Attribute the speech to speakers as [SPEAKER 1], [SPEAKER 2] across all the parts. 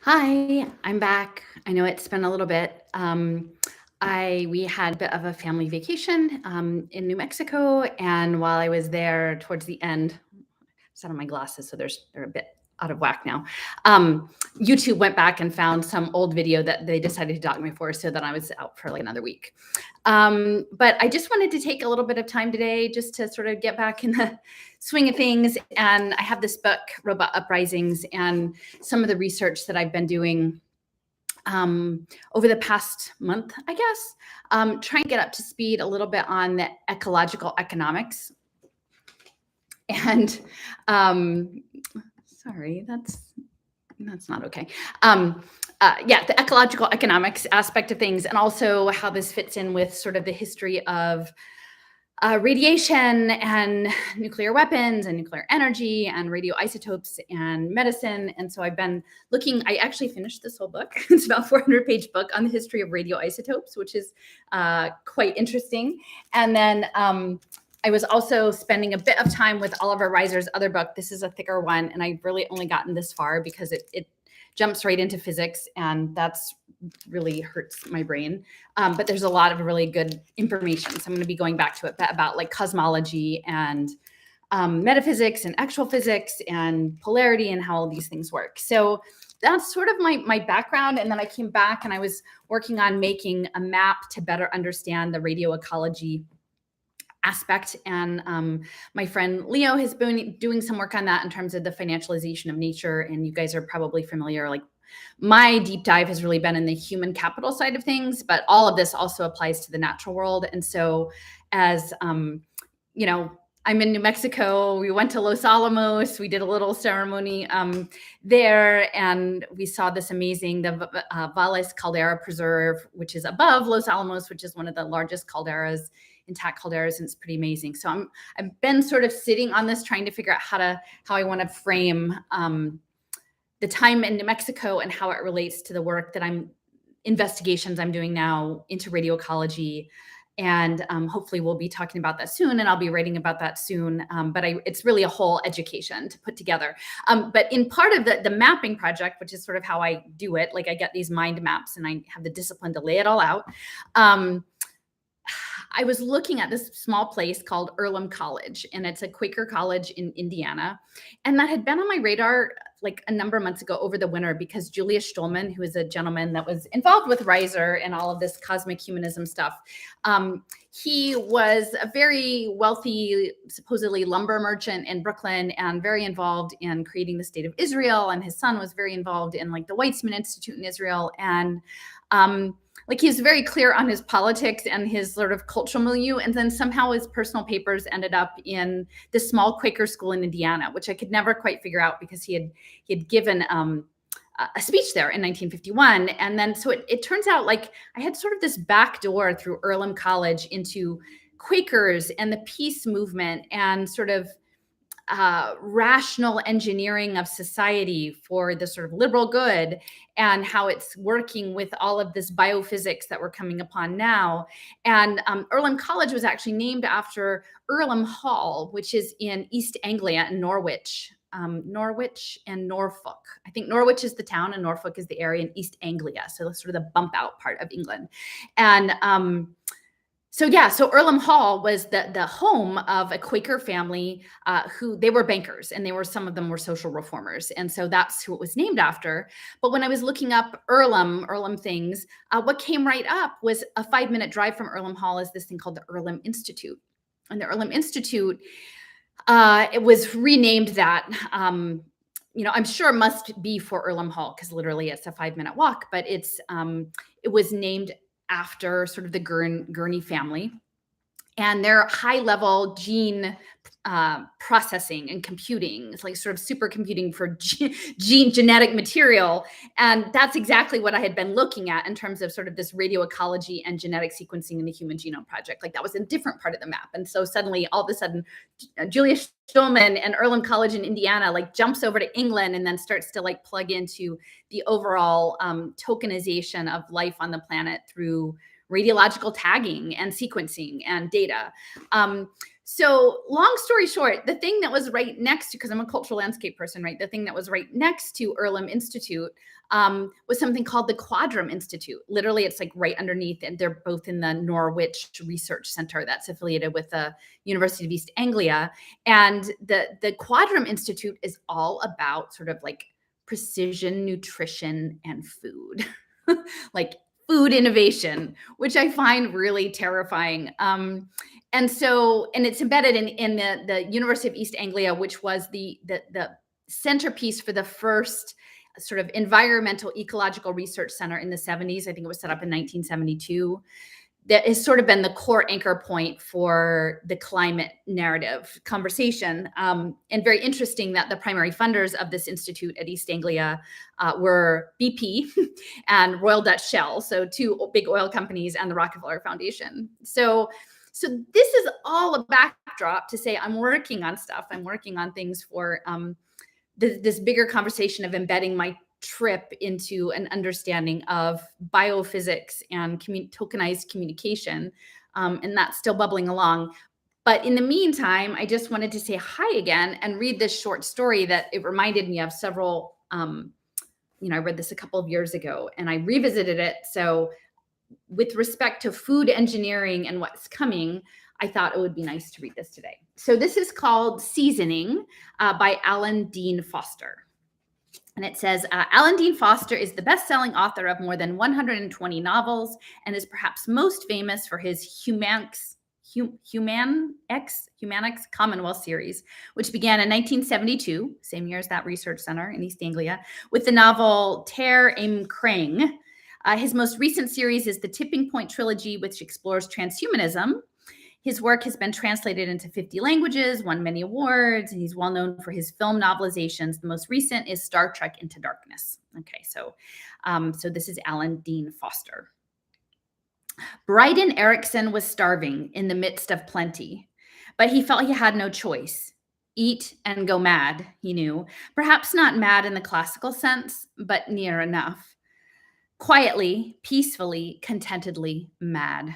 [SPEAKER 1] Hi, I'm back. I know it's been a little bit. We had a bit of a family vacation in New Mexico, and while I was there, towards the end, set on my glasses, so they're a bit out of whack now. YouTube went back and found some old video that they decided to dock me for, so that I was out for like another week. But I just wanted to take a little bit of time today just to sort of get back in the swing of things. And I have this book, Robot Uprisings, and some of the research that I've been doing over the past month, I guess, trying to get up to speed a little bit on the ecological economics. And sorry, that's not okay. Yeah, the ecological economics aspect of things, and also how this fits in with sort of the history of radiation and nuclear weapons and nuclear energy and radioisotopes and medicine. And so I've been looking, I actually finished this whole book. It's about 400-page book on the history of radioisotopes, which is quite interesting. And then I was also spending a bit of time with Oliver Reiser's other book. This is a thicker one, and I've really only gotten this far because it jumps right into physics, and that's really hurts my brain. But there's a lot of really good information. So I'm going to be going back to it about like cosmology and metaphysics and actual physics and polarity and how all these things work. So that's sort of my background. And then I came back and I was working on making a map to better understand the radio ecology aspect. And my friend Leo has been doing some work on that in terms of the financialization of nature. And you guys are probably familiar, like my deep dive has really been in the human capital side of things, but all of this also applies to the natural world. And so as, you know, I'm in New Mexico. We went to Los Alamos. We did a little ceremony there, and we saw this amazing, the Valles Caldera Preserve, which is above Los Alamos, which is one of the largest calderas, intact calderas, and it's pretty amazing. So I've been sort of sitting on this, trying to figure out how I want to frame the time in New Mexico and how it relates to the work that investigations I'm doing now into radioecology. And hopefully we'll be talking about that soon, and I'll be writing about that soon. But it's really a whole education to put together. But in part of the mapping project, which is sort of how I do it, like I get these mind maps and I have the discipline to lay it all out. I was looking at this small place called Earlham College, and it's a Quaker college in Indiana. And that had been on my radar like a number of months ago over the winter, because Julius Stolman, who is a gentleman that was involved with Reiser and all of this cosmic humanism stuff, he was a very wealthy, supposedly lumber merchant in Brooklyn, and very involved in creating the state of Israel. And his son was very involved in like the Weizmann Institute in Israel. And like he was very clear on his politics and his sort of cultural milieu. And then somehow his personal papers ended up in this small Quaker school in Indiana, which I could never quite figure out, because he had given a speech there in 1951. And then so it turns out like I had sort of this back door through Earlham College into Quakers and the peace movement and sort of rational engineering of society for the sort of liberal good, and how it's working with all of this biophysics that we're coming upon now. And Earlham College was actually named after Earlham Hall, which is in East Anglia in Norwich. Norwich and Norfolk. I think Norwich is the town and Norfolk is the area in East Anglia. So that's sort of the bump out part of England. And so Earlham Hall was the home of a Quaker family who they were bankers, and some of them were social reformers. And so that's who it was named after. But when I was looking up Earlham things, what came right up was a 5-minute drive from Earlham Hall is this thing called the Earlham Institute. And the Earlham Institute, it was renamed that. I'm sure must be for Earlham Hall, because literally it's a 5-minute walk, but it was named after sort of the Gurney family and their high-level gene processing and computing. It's like sort of supercomputing for genetic material. And that's exactly what I had been looking at in terms of sort of this radioecology and genetic sequencing in the Human Genome Project. Like that was a different part of the map. And so suddenly, all of a sudden, Julius Stolman and Earlham College in Indiana like jumps over to England and then starts to like plug into the overall tokenization of life on the planet through radiological tagging and sequencing and data. So long story short, the thing that was right next to, because I'm a cultural landscape person, right? The thing that was right next to Earlham Institute was something called the Quadram Institute. Literally, it's like right underneath, and they're both in the Norwich Research Center that's affiliated with the University of East Anglia. And the Quadram Institute is all about sort of like precision nutrition and food, like food innovation, which I find really terrifying. And it's embedded in the University of East Anglia, which was the centerpiece for the first sort of environmental ecological research center in the 70s. I think it was set up in 1972. That has sort of been the core anchor point for the climate narrative conversation. And very interesting that the primary funders of this institute at East Anglia were BP and Royal Dutch Shell, so two big oil companies, and the Rockefeller Foundation. So this is all a backdrop to say I'm working on stuff. I'm working on things for this bigger conversation of embedding my trip into an understanding of biophysics and tokenized communication. And that's still bubbling along. But in the meantime, I just wanted to say hi again and read this short story that it reminded me of several, I read this a couple of years ago and I revisited it. So with respect to food engineering and what's coming, I thought it would be nice to read this today. So this is called Seasoning by Alan Dean Foster. And it says, Alan Dean Foster is the best-selling author of more than 120 novels and is perhaps most famous for his Humanics Commonwealth series, which began in 1972, same year as that research center in East Anglia, with the novel Ter Im Krang. His most recent series is the Tipping Point trilogy, which explores transhumanism. His work has been translated into 50 languages, won many awards, and he's well known for his film novelizations. The most recent is Star Trek Into Darkness. Okay, so this is Alan Dean Foster. Bryden Erickson was starving in the midst of plenty, but he felt he had no choice. Eat and go mad, he knew. Perhaps not mad in the classical sense, but near enough. Quietly, peacefully, contentedly mad.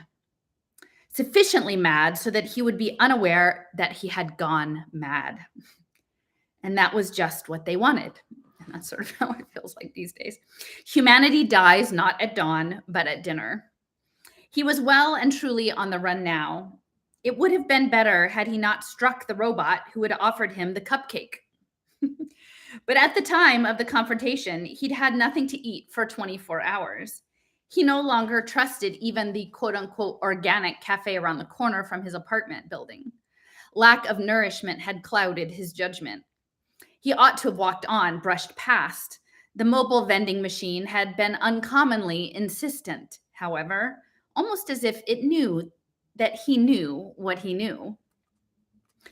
[SPEAKER 1] Sufficiently mad so that he would be unaware that he had gone mad. And that was just what they wanted. And that's sort of how it feels like these days. Humanity dies not at dawn, but at dinner. He was well and truly on the run now. It would have been better had he not struck the robot who had offered him the cupcake. But at the time of the confrontation, he'd had nothing to eat for 24 hours. He no longer trusted even the quote-unquote organic cafe around the corner from his apartment building. Lack of nourishment had clouded his judgment. He ought to have walked on, brushed past. The mobile vending machine had been uncommonly insistent, however, almost as if it knew that he knew what he knew.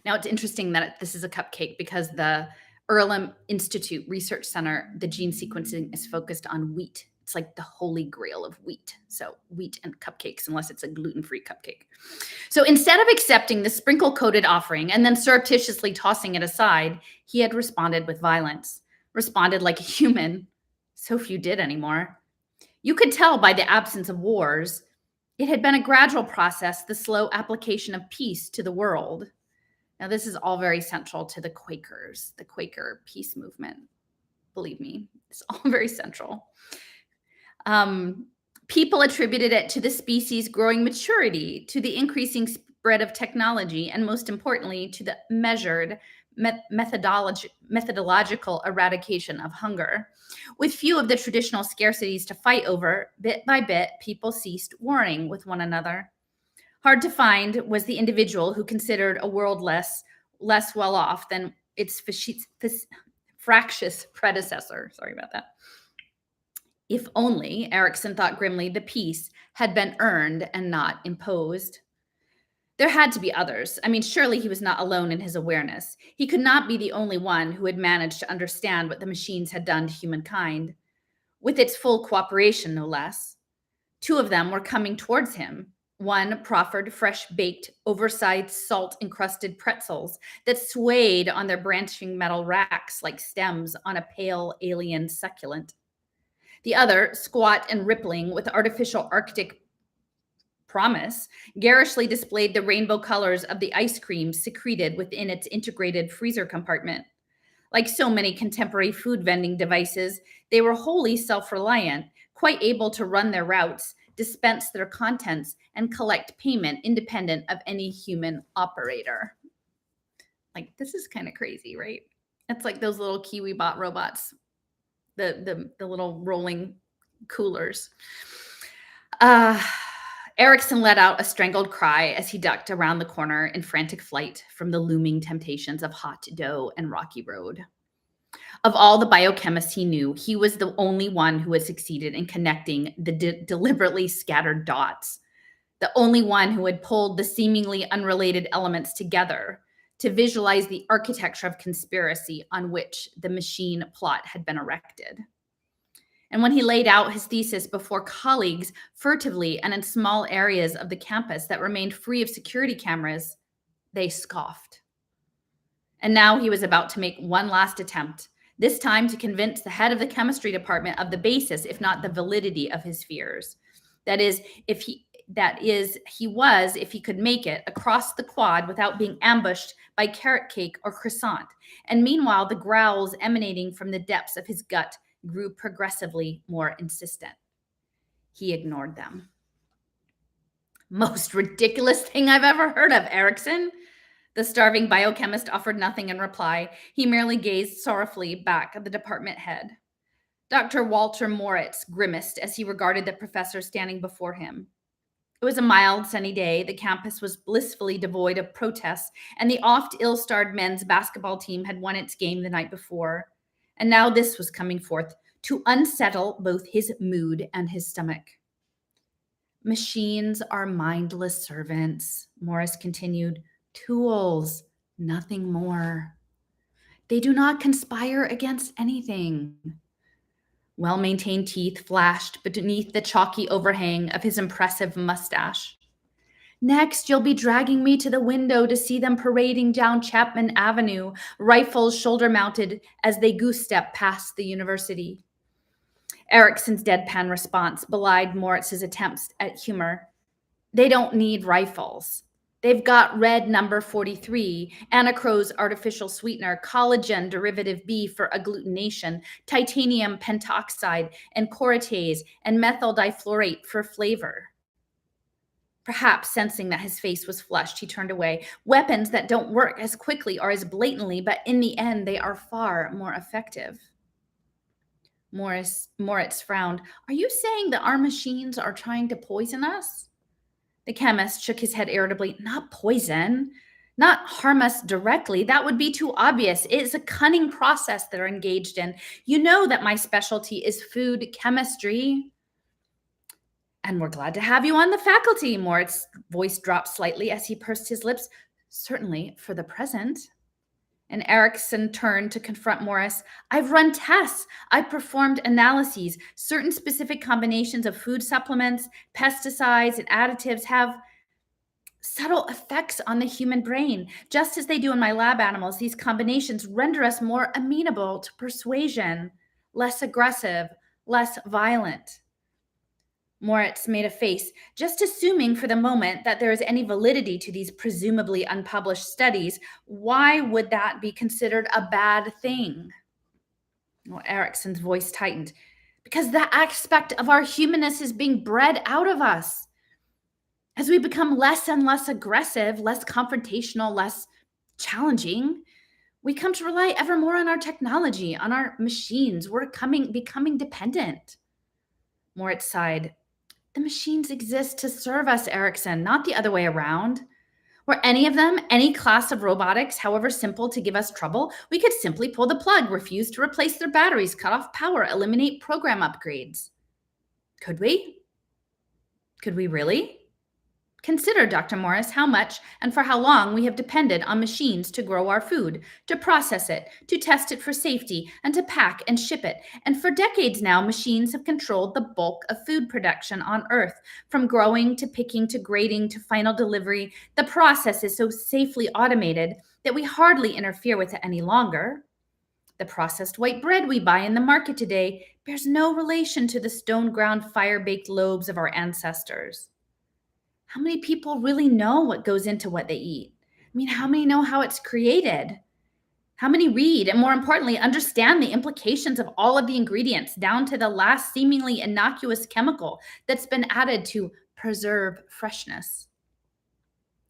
[SPEAKER 1] Now, it's interesting that this is a cupcake because the Earlham Institute Research Center, the gene sequencing is focused on wheat. It's like the holy grail of wheat. So wheat and cupcakes, unless it's a gluten-free cupcake. So instead of accepting the sprinkle-coated offering and then surreptitiously tossing it aside, he had responded with violence, responded like a human. So few did anymore. You could tell by the absence of wars. It had been a gradual process, the slow application of peace to the world. Now, this is all very central to the Quakers, the Quaker peace movement. Believe me, it's all very central. People attributed it to the species' growing maturity, to the increasing spread of technology, and most importantly, to the measured methodological eradication of hunger. With few of the traditional scarcities to fight over, bit by bit, people ceased warring with one another. Hard to find was the individual who considered a world less well off than its fractious predecessor. Sorry about that. If only, Erickson thought grimly, the peace had been earned and not imposed. There had to be others. I mean, surely he was not alone in his awareness. He could not be the only one who had managed to understand what the machines had done to humankind, with its full cooperation, no less. Two of them were coming towards him. One proffered fresh-baked, oversized, salt-encrusted pretzels that swayed on their branching metal racks like stems on a pale alien succulent. The other, squat and rippling with artificial Arctic promise, garishly displayed the rainbow colors of the ice cream secreted within its integrated freezer compartment. Like so many contemporary food vending devices, they were wholly self reliant, quite able to run their routes, dispense their contents, and collect payment independent of any human operator. Like, this is kind of crazy, right? It's like those little Kiwi bot robots, the little rolling coolers. Uh, Erickson let out a strangled cry as he ducked around the corner in frantic flight from the looming temptations of hot dough and rocky road. Of all the biochemists he knew, he was the only one who had succeeded in connecting the deliberately scattered dots, the only one who had pulled the seemingly unrelated elements together to visualize the architecture of conspiracy on which the machine plot had been erected. And when he laid out his thesis before colleagues furtively and in small areas of the campus that remained free of security cameras, they scoffed. And now he was about to make one last attempt, this time to convince the head of the chemistry department of the basis, if not the validity, of his fears. That is, if he could make it across the quad without being ambushed by carrot cake or croissant. And meanwhile, the growls emanating from the depths of his gut grew progressively more insistent. He ignored them. Most ridiculous thing I've ever heard of, Erickson. The starving biochemist offered nothing in reply. He merely gazed sorrowfully back at the department head. Dr. Walter Moritz grimaced as he regarded the professor standing before him. It was a mild, sunny day. The campus was blissfully devoid of protests, and the oft ill-starred men's basketball team had won its game the night before. And now this was coming forth to unsettle both his mood and his stomach. Machines are mindless servants, Morris continued. Tools, nothing more. They do not conspire against anything. Well-maintained teeth flashed beneath the chalky overhang of his impressive mustache. Next, you'll be dragging me to the window to see them parading down Chapman Avenue, rifles shoulder-mounted as they goose-step past the university. Erickson's deadpan response belied Moritz's attempts at humor. They don't need rifles. They've got red number 43, anacrose artificial sweetener, collagen derivative B for agglutination, titanium pentoxide, and chorotase, and methyl difluorate for flavor. Perhaps sensing that his face was flushed, he turned away. Weapons that don't work as quickly or as blatantly, but in the end, they are far more effective. Moritz frowned. Are you saying that our machines are trying to poison us? The chemist shook his head irritably. Not poison, not harm us directly. That would be too obvious. It is a cunning process they're engaged in. You know that my specialty is food chemistry. And we're glad to have you on the faculty. Moritz's voice dropped slightly as he pursed his lips. Certainly, for the present. And Erickson turned to confront Morris. I've run tests. I've performed analyses. Certain specific combinations of food supplements, pesticides, and additives have subtle effects on the human brain. Just as they do in my lab animals, these combinations render us more amenable to persuasion, less aggressive, less violent. Moritz made a face, just assuming for the moment that there is any validity to these presumably unpublished studies. Why would that be considered a bad thing? Well, Erickson's voice tightened. Because that aspect of our humanness is being bred out of us. As we become less and less aggressive, less confrontational, less challenging, we come to rely ever more on our technology, on our machines. We're becoming dependent. Moritz sighed. The machines exist to serve us, Erickson, not the other way around. Were any of them, any class of robotics, however simple, to give us trouble, we could simply pull the plug, refuse to replace their batteries, cut off power, eliminate program upgrades. Could we? Could we really? Consider, Dr. Morris, how much and for how long we have depended on machines to grow our food, to process it, to test it for safety, and to pack and ship it. And for decades now, machines have controlled the bulk of food production on Earth. From growing to picking to grading to final delivery, the process is so safely automated that we hardly interfere with it any longer. The processed white bread we buy in the market today bears no relation to the stone-ground, fire-baked loaves of our ancestors. How many people really know what goes into what they eat? I mean, how many know how it's created? How many read and, more importantly, understand the implications of all of the ingredients down to the last seemingly innocuous chemical that's been added to preserve freshness?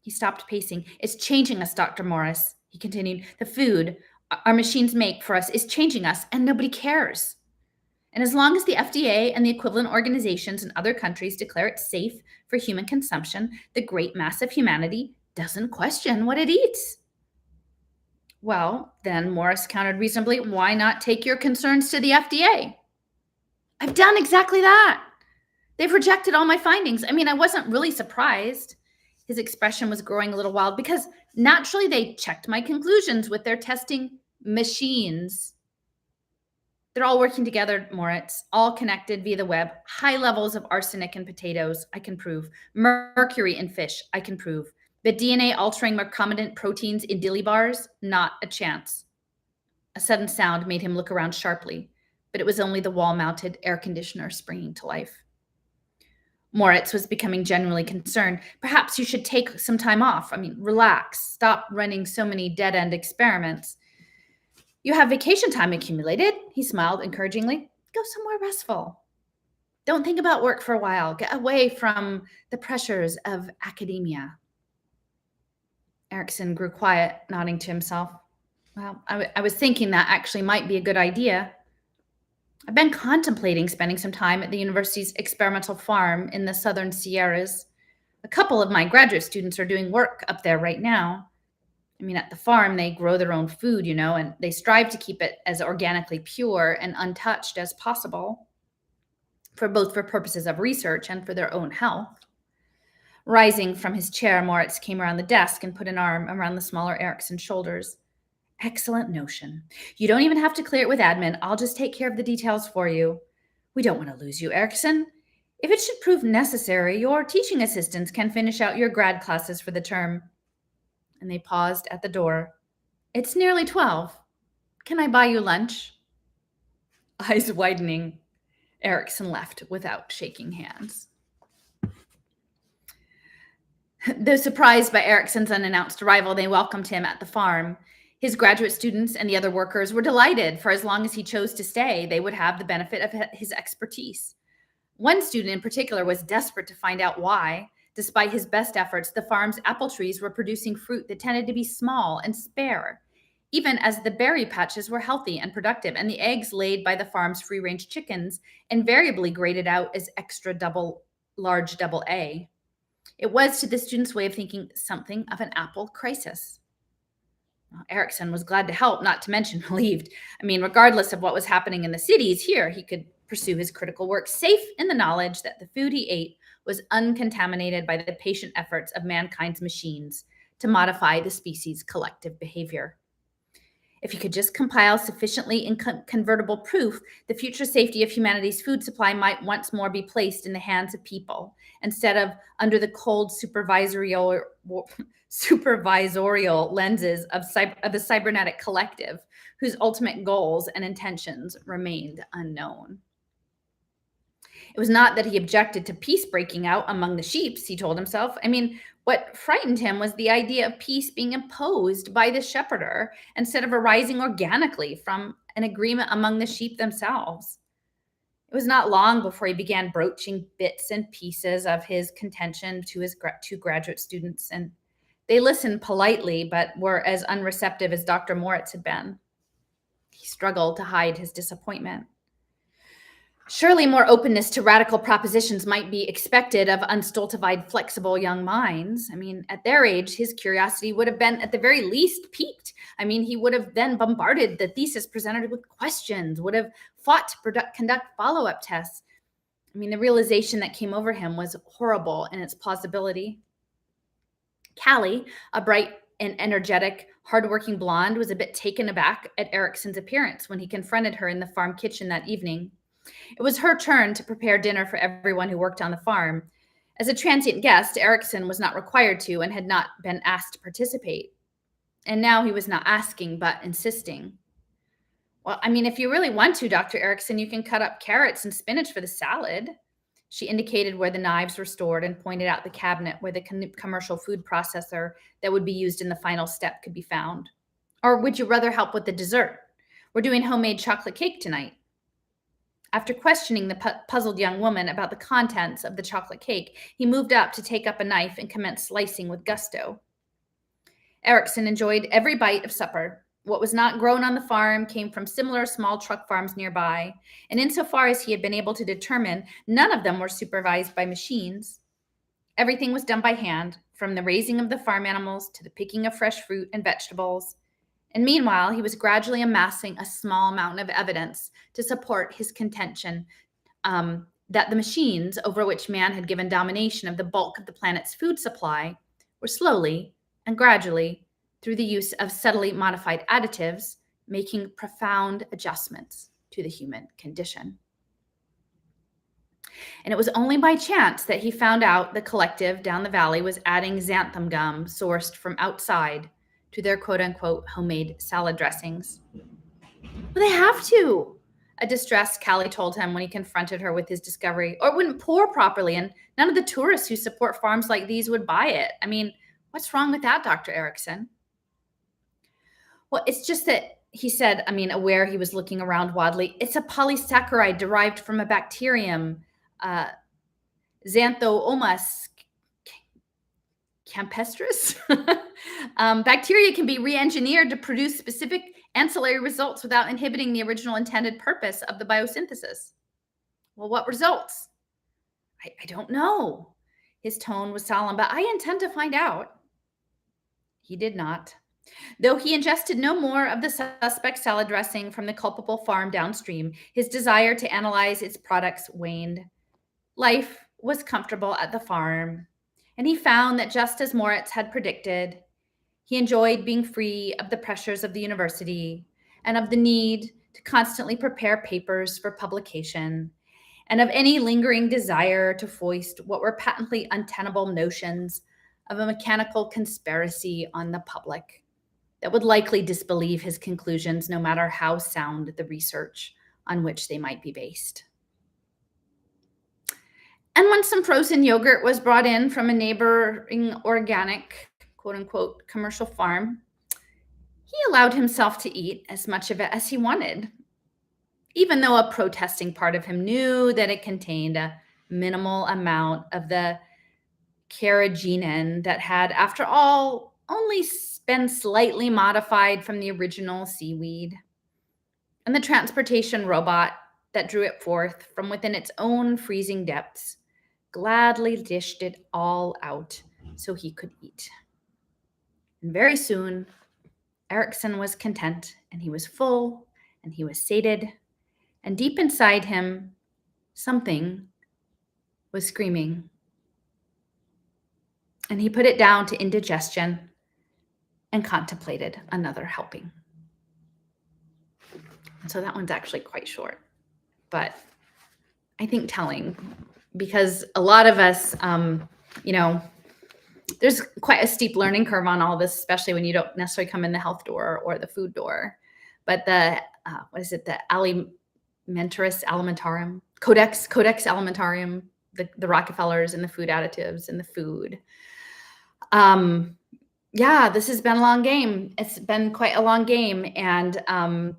[SPEAKER 1] He stopped pacing. It's changing us, Dr. Morris, he continued. The food our machines make for us is changing us, and nobody cares. And as long as the FDA and the equivalent organizations in other countries declare it safe for human consumption, the great mass of humanity doesn't question what it eats. Well, then, Morris countered reasonably, why not take your concerns to the FDA? I've done exactly that. They've rejected all my findings. I mean, I wasn't really surprised. His expression was growing a little wild because naturally they checked my conclusions with their testing machines. They're all working together, Moritz, all connected via the web. High levels of arsenic in potatoes, I can prove. Mercury in fish, I can prove. The DNA altering recombinant proteins in dilly bars, not a chance. A sudden sound made him look around sharply, but it was only the wall mounted air conditioner springing to life. Moritz was becoming genuinely concerned. Perhaps you should take some time off. I mean, relax. Stop running so many dead end experiments. You have vacation time accumulated, he smiled encouragingly. Go somewhere restful. Don't think about work for a while. Get away from the pressures of academia. Erickson grew quiet, nodding to himself. Well, I was thinking that actually might be a good idea. I've been contemplating spending some time at the university's experimental farm in the southern Sierras. A couple of my graduate students are doing work up there right now. I mean, at the farm, they grow their own food, and they strive to keep it as organically pure and untouched as possible, for purposes of research and for their own health. Rising from his chair, Moritz came around the desk and put an arm around the smaller Erickson's shoulders. Excellent notion. You don't even have to clear it with admin. I'll just take care of the details for you. We don't want to lose you, Erickson. If it should prove necessary, your teaching assistants can finish out your grad classes for the term. And they paused at the door. It's nearly 12. Can I buy you lunch? Eyes widening, Erickson left without shaking hands. Though surprised by Erickson's unannounced arrival, they welcomed him at the farm. His graduate students and the other workers were delighted, for as long as he chose to stay, they would have the benefit of his expertise. One student in particular was desperate to find out why, despite his best efforts, the farm's apple trees were producing fruit that tended to be small and spare, even as the berry patches were healthy and productive, and the eggs laid by the farm's free-range chickens invariably graded out as extra large double A. It was, to the student's way of thinking, something of an apple crisis. Well, Erickson was glad to help, not to mention relieved. I mean, regardless of what was happening in the cities, here he could pursue his critical work, safe in the knowledge that the food he ate was uncontaminated by the patient efforts of mankind's machines to modify the species' collective behavior. If he could just compile sufficiently incontrovertible proof, the future safety of humanity's food supply might once more be placed in the hands of people, instead of under the cold supervisorial lenses of the cybernetic collective, whose ultimate goals and intentions remained unknown. It was not that he objected to peace breaking out among the sheeps, he told himself. I mean, what frightened him was the idea of peace being imposed by the shepherder instead of arising organically from an agreement among the sheep themselves. It was not long before he began broaching bits and pieces of his contention to his two graduate students, and they listened politely but were as unreceptive as Dr. Moritz had been. He struggled to hide his disappointment. Surely more openness to radical propositions might be expected of unstultified, flexible young minds. I mean, at their age, his curiosity would have been at the very least piqued. I mean, he would have then bombarded the thesis presented with questions, would have fought to conduct follow-up tests. I mean, the realization that came over him was horrible in its plausibility. Callie, a bright and energetic, hardworking blonde, was a bit taken aback at Erickson's appearance when he confronted her in the farm kitchen that evening. It was her turn to prepare dinner for everyone who worked on the farm. As a transient guest, Erickson was not required to and had not been asked to participate. And now he was not asking, but insisting. Well, I mean, if you really want to, Dr. Erickson, you can cut up carrots and spinach for the salad. She indicated where the knives were stored and pointed out the cabinet where the commercial food processor that would be used in the final step could be found. Or would you rather help with the dessert? We're doing homemade chocolate cake tonight. After questioning the puzzled young woman about the contents of the chocolate cake, he moved up to take up a knife and commence slicing with gusto. Erickson enjoyed every bite of supper. What was not grown on the farm came from similar small truck farms nearby, and insofar as he had been able to determine, none of them were supervised by machines. Everything was done by hand, from the raising of the farm animals to the picking of fresh fruit and vegetables. And meanwhile, he was gradually amassing a small mountain of evidence to support his contention that the machines over which man had given domination of the bulk of the planet's food supply were slowly and gradually, through the use of subtly modified additives, making profound adjustments to the human condition. And it was only by chance that he found out the collective down the valley was adding xanthan gum sourced from outside to their quote-unquote homemade salad dressings. Well, they have to, a distressed Callie told him when he confronted her with his discovery, or it wouldn't pour properly, and none of the tourists who support farms like these would buy it. I mean, what's wrong with that, Dr. Erickson? Well, it's just that, he said, aware he was looking around wildly, it's a polysaccharide derived from a bacterium, Xanthomonas campestris. Bacteria can be re-engineered to produce specific ancillary results without inhibiting the original intended purpose of the biosynthesis. Well, what results? I don't know. His tone was solemn, but I intend to find out. He did not. Though he ingested no more of the suspect salad dressing from the culpable farm downstream, his desire to analyze its products waned. Life was comfortable at the farm, and he found that just as Moritz had predicted, he enjoyed being free of the pressures of the university and of the need to constantly prepare papers for publication, and of any lingering desire to foist what were patently untenable notions of a mechanical conspiracy on the public that would likely disbelieve his conclusions, no matter how sound the research on which they might be based. And when some frozen yogurt was brought in from a neighboring organic, quote unquote, commercial farm, he allowed himself to eat as much of it as he wanted, even though a protesting part of him knew that it contained a minimal amount of the carrageenan that had, after all, only been slightly modified from the original seaweed. And the transportation robot that drew it forth from within its own freezing depths gladly dished it all out so he could eat. And very soon, Erickson was content, and he was full, and he was sated, and deep inside him, something was screaming. And he put it down to indigestion and contemplated another helping. And so that one's actually quite short, but I think telling, because a lot of us, there's quite a steep learning curve on all this, especially when you don't necessarily come in the health door or the food door. But the, the alimentarium, Codex Alimentarium, the Rockefellers and the food additives and the food. This has been a long game. It's been quite a long game. And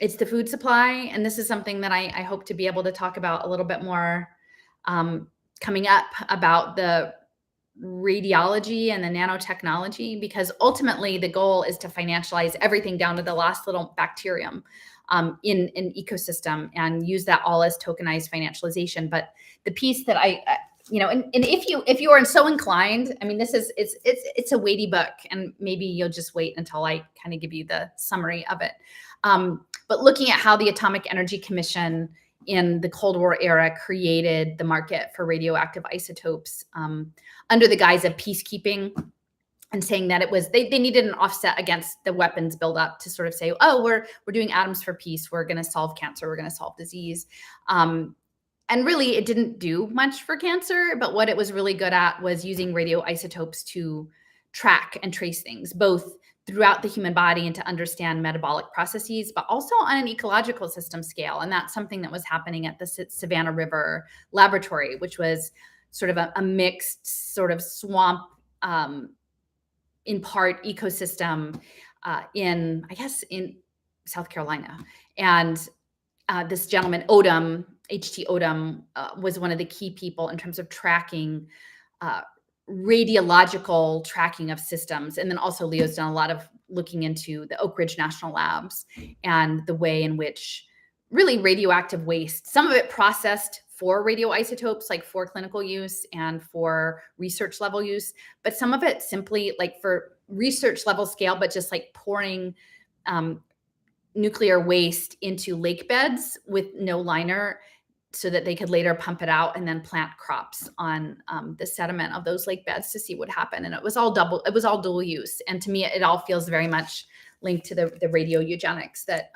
[SPEAKER 1] it's the food supply. And this is something that I hope to be able to talk about a little bit more coming up, about the radiology and the nanotechnology, because ultimately the goal is to financialize everything down to the last little bacterium in an ecosystem, and use that all as tokenized financialization. But the piece that and if you are so inclined, it's a weighty book, and maybe you'll just wait until I kind of give you the summary of it. But looking at how the Atomic Energy Commission in the Cold War era created the market for radioactive isotopes under the guise of peacekeeping, and saying that it was they needed an offset against the weapons buildup to sort of say, oh, we're doing atoms for peace, we're going to solve cancer, we're going to solve disease. And really, it didn't do much for cancer, but what it was really good at was using radioisotopes to track and trace things, both throughout the human body and to understand metabolic processes, but also on an ecological system scale. And that's something that was happening at the Savannah River Laboratory, which was sort of a mixed sort of swamp, in part ecosystem, I guess, in South Carolina. And this gentleman, Odom, H.T. Odom, was one of the key people in terms of tracking uh, radiological tracking of systems. And then also Leo's done a lot of looking into the Oak Ridge National Labs and the way in which really radioactive waste, some of it processed for radioisotopes, like for clinical use and for research level use, but some of it simply like for research level scale, but just like pouring nuclear waste into lake beds with no liner so that they could later pump it out and then plant crops on the sediment of those lake beds to see what happened. And it was all dual use. And to me, it all feels very much linked to the radio eugenics that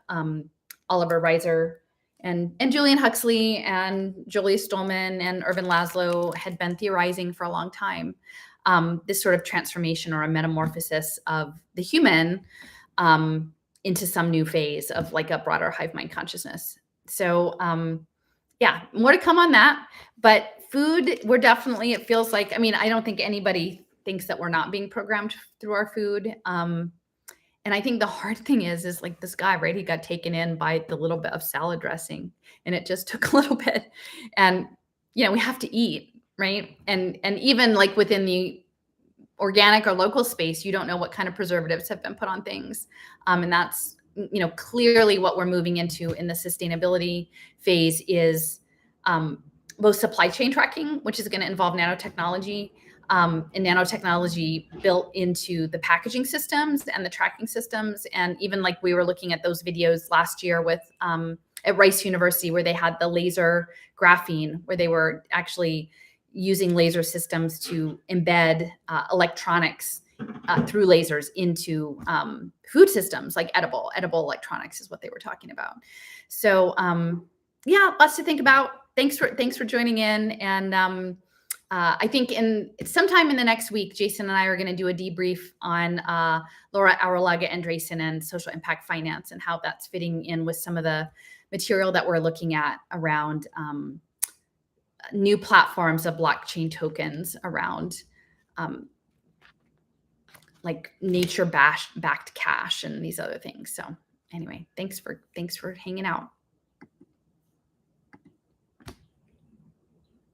[SPEAKER 1] Oliver Reiser and Julian Huxley and Julia Stolman and Irvin Laszlo had been theorizing for a long time. This sort of transformation or a metamorphosis of the human into some new phase of like a broader hive mind consciousness. So yeah, more to come on that. But food, we're definitely, it feels like, I mean, I don't think anybody thinks that we're not being programmed through our food. And I think the hard thing is like this guy, right? He got taken in by the little bit of salad dressing and it just took a little bit. And, you know, we have to eat, right? And even like within the organic or local space, you don't know what kind of preservatives have been put on things. And that's, you know, clearly what we're moving into in the sustainability phase is both supply chain tracking, which is going to involve nanotechnology, and nanotechnology built into the packaging systems and the tracking systems. And even like we were looking at those videos last year with at Rice University, where they had the laser graphene, where they were actually using laser systems to embed electronics through lasers into food systems, like edible electronics is what they were talking about. So yeah, lots to think about. Thanks for joining in. And I think sometime in the next week, Jason and I are going to do a debrief on Laura Auralaga Andresen and social impact finance and how that's fitting in with some of the material that we're looking at around new platforms of blockchain tokens around like nature backed cash and these other things. So anyway, thanks for hanging out.